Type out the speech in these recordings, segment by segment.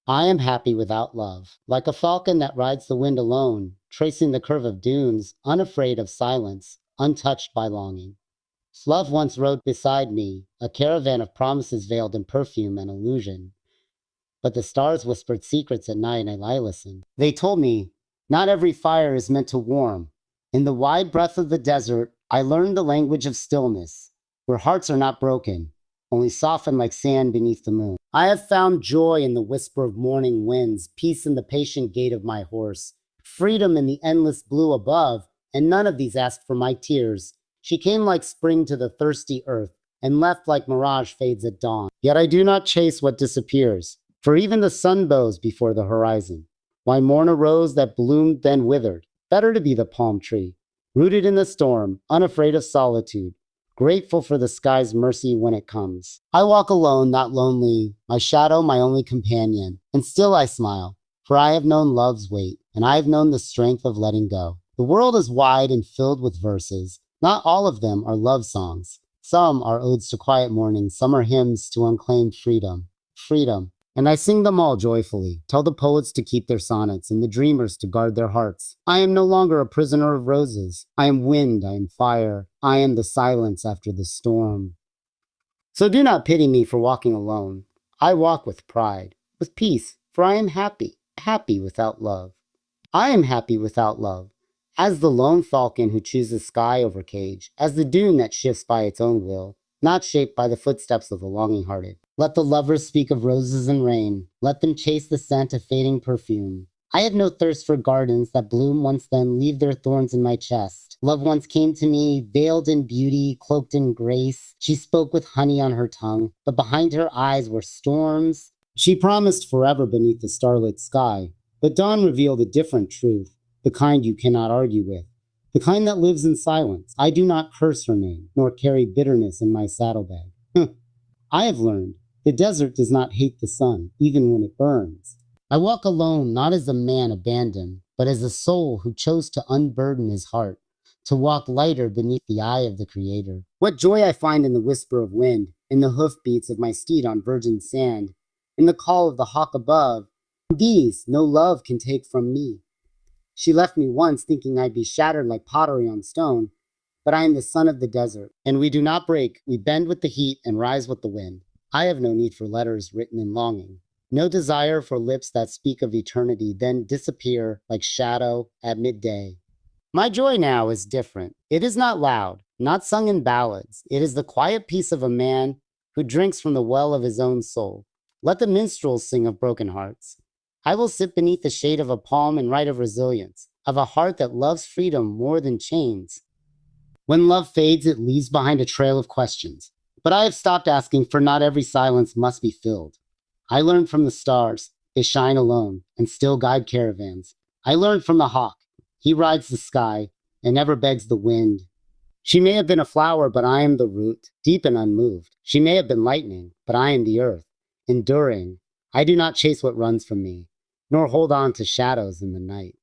I am happy without love, like a falcon that rides the wind alone, tracing the curve of dunes, unafraid of silence, untouched by longing. Love once rode beside me, a caravan of promises veiled in perfume and illusion. But the stars whispered secrets at night and I listened. They told me, not every fire is meant to warm. In the wide breath of the desert, I learned the language of stillness, where hearts are not broken, only softened like sand beneath the moon. I have found joy in the whisper of morning winds, peace in the patient gait of my horse, freedom in the endless blue above, and none of these asked for my tears. She came like spring to the thirsty earth, and left like mirage fades at dawn. Yet I do not chase what disappears, for even the sun bows before the horizon. Why mourn a rose that bloomed then withered? Better to be the palm tree, rooted in the storm, unafraid of solitude, grateful for the sky's mercy when it comes. I walk alone, not lonely, my shadow my only companion, and still I smile, for I have known love's weight, and I have known the strength of letting go. The world is wide and filled with verses. Not all of them are love songs. Some are odes to quiet morning, some are hymns to unclaimed freedom. Freedom. And I sing them all joyfully, tell the poets to keep their sonnets and the dreamers to guard their hearts. I am no longer a prisoner of roses. I am wind, I am fire. I am the silence after the storm. So do not pity me for walking alone. I walk with pride, with peace, for I am happy, happy without love. I am happy without love, as the lone falcon who chooses sky over cage, as the dune that shifts by its own will, not shaped by the footsteps of the longing-hearted. Let the lovers speak of roses and rain. Let them chase the scent of fading perfume. I have no thirst for gardens that bloom once then leave their thorns in my chest. Love once came to me, veiled in beauty, cloaked in grace. She spoke with honey on her tongue, but behind her eyes were storms. She promised forever beneath the starlit sky, but dawn revealed a different truth, the kind you cannot argue with, the kind that lives in silence. I do not curse her name, nor carry bitterness in my saddlebag. I have learned the desert does not hate the sun, even when it burns. I walk alone, not as a man abandoned, but as a soul who chose to unburden his heart, to walk lighter beneath the eye of the Creator. What joy I find in the whisper of wind, in the hoofbeats of my steed on virgin sand, in the call of the hawk above. These no love can take from me. She left me once thinking I'd be shattered like pottery on stone, but I am the son of the desert, and we do not break. We bend with the heat and rise with the wind. I have no need for letters written in longing, no desire for lips that speak of eternity, then disappear like shadow at midday. My joy now is different. It is not loud, not sung in ballads. It is the quiet peace of a man who drinks from the well of his own soul. Let the minstrels sing of broken hearts. I will sit beneath the shade of a palm and write of resilience, of a heart that loves freedom more than chains. When love fades, it leaves behind a trail of questions. But I have stopped asking, for not every silence must be filled. I learned from the stars. They shine alone and still guide caravans. I learned from the hawk. He rides the sky and never begs the wind. She may have been a flower, but I am the root, deep and unmoved. She may have been lightning, but I am the earth, enduring. I do not chase what runs from me, nor hold on to shadows in the night.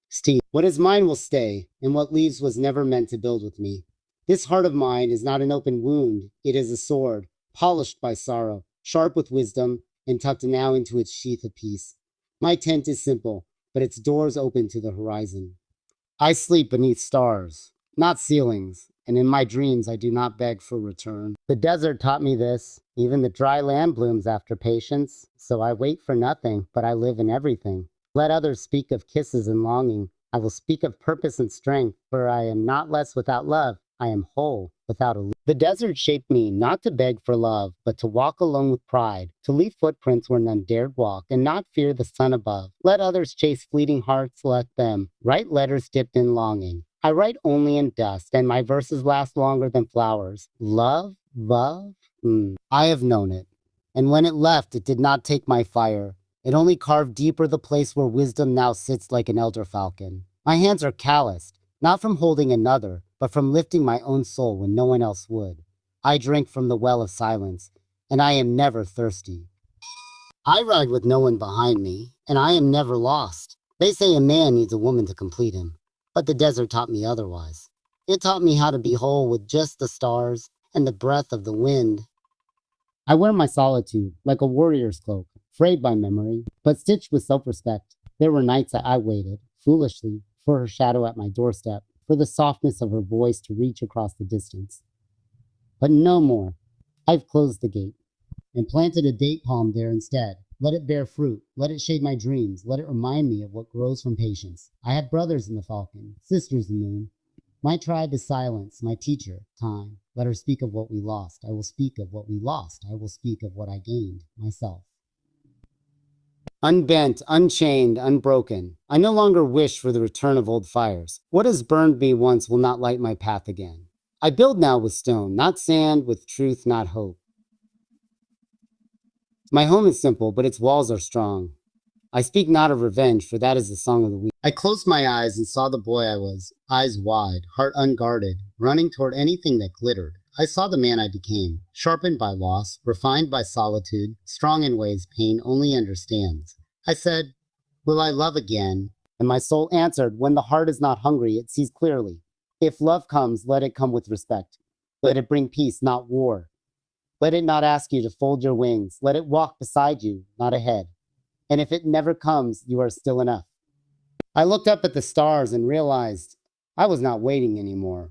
Steve, what is mine will stay, and what leaves was never meant to build with me. This heart of mine is not an open wound. It is a sword, polished by sorrow, sharp with wisdom, and tucked now into its sheath of peace. My tent is simple, but its doors open to the horizon. I sleep beneath stars, not ceilings, and in my dreams I do not beg for return. The desert taught me this. Even the dry land blooms after patience, so I wait for nothing, but I live in everything. Let others speak of kisses and longing. I will speak of purpose and strength, for I am not less without love. I am whole without a leaf. The desert shaped me not to beg for love, but to walk alone with pride, to leave footprints where none dared walk, and not fear the sun above. Let others chase fleeting hearts, let them write letters dipped in longing. I write only in dust, and my verses last longer than flowers. Love? Love? I have known it. And when it left, it did not take my fire. It only carved deeper the place where wisdom now sits like an elder falcon. My hands are calloused, not from holding another, but from lifting my own soul when no one else would. I drink from the well of silence, and I am never thirsty. I ride with no one behind me, and I am never lost. They say a man needs a woman to complete him, but the desert taught me otherwise. It taught me how to be whole with just the stars and the breath of the wind. I wear my solitude like a warrior's cloak, frayed by memory, but stitched with self-respect. There were nights that I waited, foolishly, for her shadow at my doorstep, for the softness of her voice to reach across the distance. But no more. I've closed the gate and planted a date palm there instead. Let it bear fruit. Let it shade my dreams. Let it remind me of what grows from patience. I have brothers in the falcon, sisters in the moon. My tribe is silence, my teacher, time. Let her speak of what we lost. I will speak of what we lost. I will speak of what I gained, myself. Unbent, unchained, unbroken. I no longer wish for the return of old fires. What has burned me once will not light my path again. I build now with stone, not sand, with truth, not hope. My home is simple, but its walls are strong. I speak not of revenge, for that is the song of the weak. I closed my eyes and saw the boy I was, eyes wide, heart unguarded, running toward anything that glittered. I saw the man I became, sharpened by loss, refined by solitude, strong in ways pain only understands. I said, will I love again? And my soul answered, when the heart is not hungry, it sees clearly. If love comes, let it come with respect. Let it bring peace, not war. Let it not ask you to fold your wings. Let it walk beside you, not ahead. And if it never comes, you are still enough. I looked up at the stars and realized I was not waiting anymore.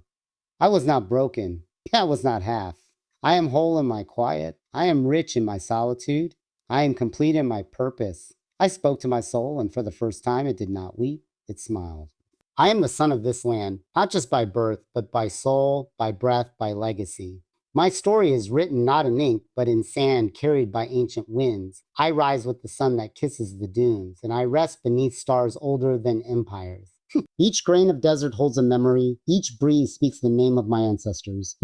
I was not broken. I was not half. I am whole in my quiet. I am rich in my solitude. I am complete in my purpose. I spoke to my soul, and for the first time it did not weep, it smiled. I am the son of this land, not just by birth, but by soul, by breath, by legacy. My story is written not in ink, but in sand carried by ancient winds. I rise with the sun that kisses the dunes, and I rest beneath stars older than empires. Each grain of desert holds a memory. Each breeze speaks the name of my ancestors.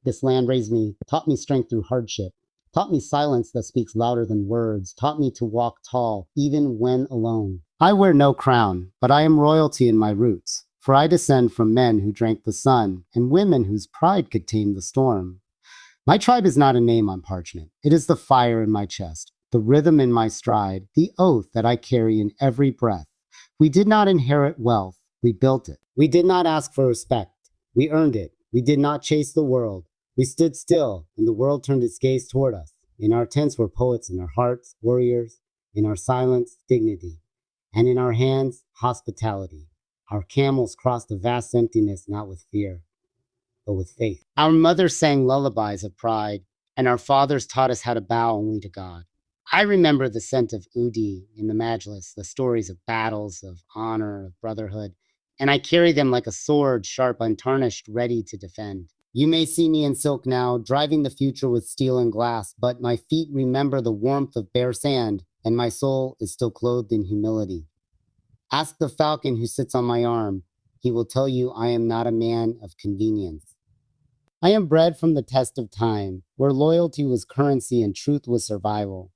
This land raised me, taught me strength through hardship, taught me silence that speaks louder than words, taught me to walk tall, even when alone. I wear no crown, but I am royalty in my roots. For I descend from men who drank the sun, and women whose pride could tame the storm. My tribe is not a name on parchment. It is the fire in my chest, the rhythm in my stride, the oath that I carry in every breath. We did not inherit wealth, we built it. We did not ask for respect, we earned it. We did not chase the world. We stood still, and the world turned its gaze toward us. In our tents were poets, in our hearts, warriors. In our silence, dignity. And in our hands, hospitality. Our camels crossed the vast emptiness not with fear, but with faith. Our mothers sang lullabies of pride, and our fathers taught us how to bow only to God. I remember the scent of Udi in the Majlis, the stories of battles, of honor, of brotherhood, and I carry them like a sword, sharp, untarnished, ready to defend. You may see me in silk now, driving the future with steel and glass, but my feet remember the warmth of bare sand, and my soul is still clothed in humility. Ask the falcon who sits on my arm. He will tell you I am not a man of convenience. I am bred from the test of time, where loyalty was currency and truth was survival.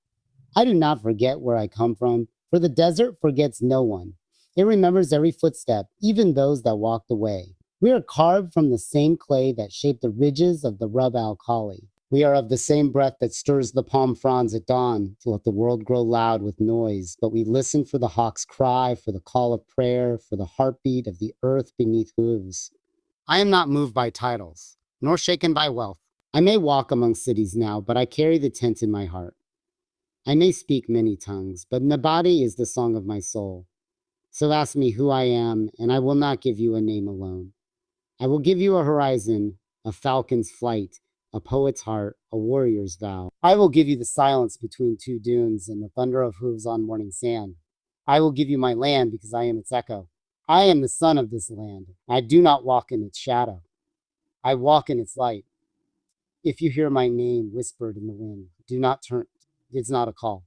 I do not forget where I come from, for the desert forgets no one. It remembers every footstep, even those that walked away. We are carved from the same clay that shaped the ridges of the Rub al Khali. We are of the same breath that stirs the palm fronds at dawn to let the world grow loud with noise, but we listen for the hawk's cry, for the call of prayer, for the heartbeat of the earth beneath hooves. I am not moved by titles, nor shaken by wealth. I may walk among cities now, but I carry the tent in my heart. I may speak many tongues, but Nabati is the song of my soul. So ask me who I am, and I will not give you a name alone. I will give you a horizon, a falcon's flight, a poet's heart, a warrior's vow. I will give you the silence between two dunes and the thunder of hooves on morning sand. I will give you my land because I am its echo. I am the son of this land. I do not walk in its shadow. I walk in its light. If you hear my name whispered in the wind, do not turn. It's not a call.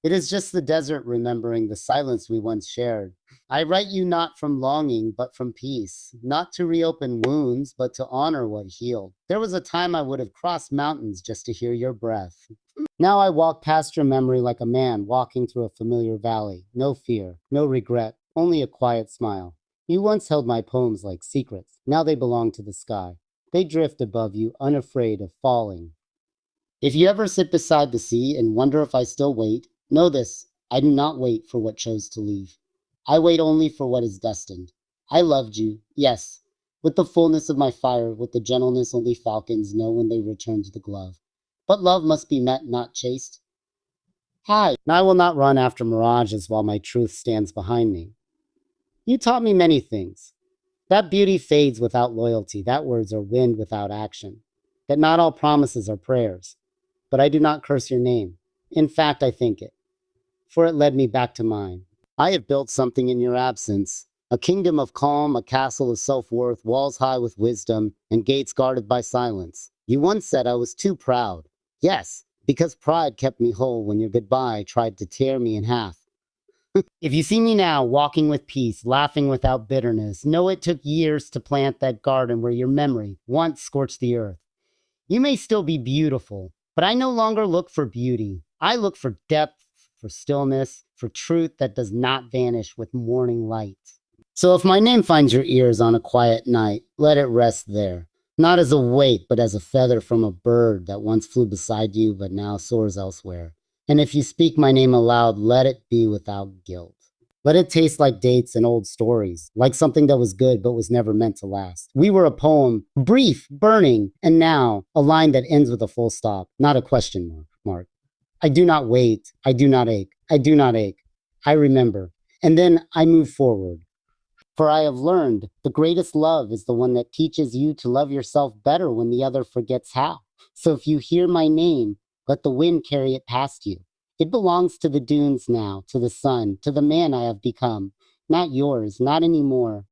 It is just the desert remembering the silence we once shared. I write you not from longing, but from peace, not to reopen wounds, but to honor what healed. There was a time I would have crossed mountains just to hear your breath. Now I walk past your memory like a man walking through a familiar valley. No fear, no regret, only a quiet smile. You once held my poems like secrets. Now they belong to the sky. They drift above you, unafraid of falling. If you ever sit beside the sea and wonder if I still wait, know this, I do not wait for what chose to leave. I wait only for what is destined. I loved you, yes, with the fullness of my fire, with the gentleness only falcons know when they return to the glove. But love must be met, not chased. Hi, and I will not run after mirages while my truth stands behind me. You taught me many things. That beauty fades without loyalty, that words are wind without action, that not all promises are prayers. But I do not curse your name. In fact, I thank it, for it led me back to mine. I have built something in your absence, a kingdom of calm, a castle of self-worth, walls high with wisdom, and gates guarded by silence. You once said I was too proud. Yes, because pride kept me whole when your goodbye tried to tear me in half. If you see me now, walking with peace, laughing without bitterness, know it took years to plant that garden where your memory once scorched the earth. You may still be beautiful, but I no longer look for beauty. I look for depth, for stillness, for truth that does not vanish with morning light. So if my name finds your ears on a quiet night, let it rest there. Not as a weight, but as a feather from a bird that once flew beside you, but now soars elsewhere. And if you speak my name aloud, let it be without guilt. Let it taste like dates and old stories, like something that was good but was never meant to last. We were a poem, brief, burning, and now a line that ends with a full stop, not a question mark. I do not wait. I do not ache. I do not ache. I remember. And then I move forward. For I have learned the greatest love is the one that teaches you to love yourself better when the other forgets how. So if you hear my name, let the wind carry it past you. It belongs to the dunes now, to the sun, to the man I have become. Not yours, not anymore.